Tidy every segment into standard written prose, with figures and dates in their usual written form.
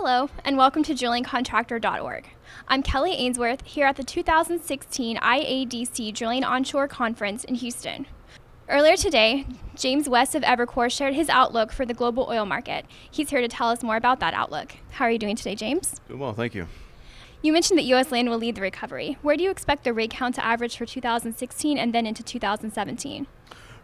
Hello, and welcome to drillingcontractor.org. I'm Kelly Ainsworth here at the 2016 IADC Drilling Onshore Conference in Houston. Earlier today, James West of Evercore shared his outlook for the global oil market. He's here to tell us more about that outlook. How are you doing today, James? Doing well, thank you. You mentioned that U.S. land will lead the recovery. Where do you expect the rig count to average for 2016 and then into 2017?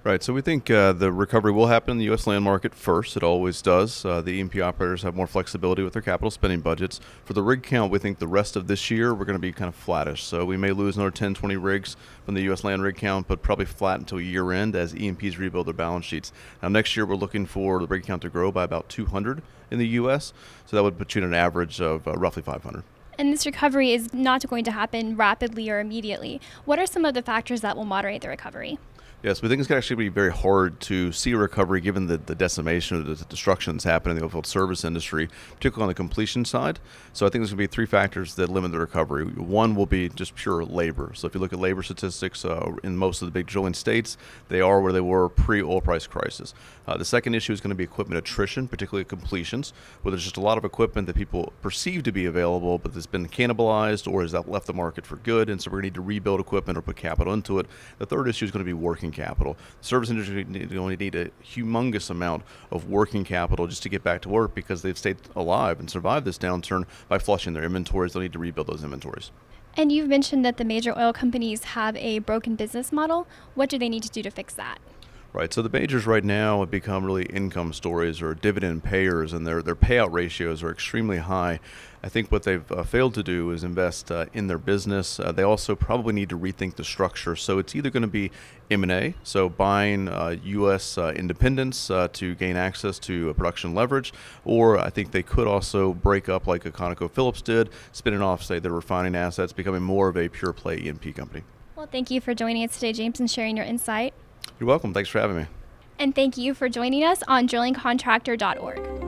Right, so we think the recovery will happen in the U.S. land market first. It always does. The E&P operators have more flexibility with their capital spending budgets. For the rig count, we think the rest of this year we're going to be kind of flattish. So we may lose another 10, 20 rigs from the U.S. land rig count, but probably flat until year end as E&Ps rebuild their balance sheets. Now next year we're looking for the rig count to grow by about 200 in the U.S., so that would put you at an average of roughly 500. And this recovery is not going to happen rapidly or immediately. What are some of the factors that will moderate the recovery? Yes, we think it's going to actually be very hard to see a recovery given the decimation or the destruction that's happening in the oilfield service industry, particularly on the completion side. So I think there's going to be three factors that limit the recovery. One will be just pure labor. So if you look at labor statistics in most of the big drilling states, they are where they were pre-oil price crisis. The second issue is going to be equipment attrition, particularly completions, where there's just a lot of equipment that people perceive to be available, but that's been cannibalized or has left the market for good, and so we're going to need to rebuild equipment or put capital into it. The third issue is going to be working capital. The service industry is going to need a humongous amount of working capital just to get back to work because they've stayed alive and survived this downturn by flushing their inventories. They'll need to rebuild those inventories. And you've mentioned that the major oil companies have a broken business model. What do they need to do to fix that? Right, so the majors right now have become really income stories or dividend payers, and their payout ratios are extremely high. I think what they've failed to do is invest in their business. They also probably need to rethink the structure. So it's either going to be M&A, so buying U.S. independents to gain access to production leverage, or I think they could also break up like a ConocoPhillips did, spinning off, say, their refining assets, becoming more of a pure play E&P company. Well, thank you for joining us today, James, and sharing your insight. You're welcome. Thanks for having me. And thank you for joining us on drillingcontractor.org.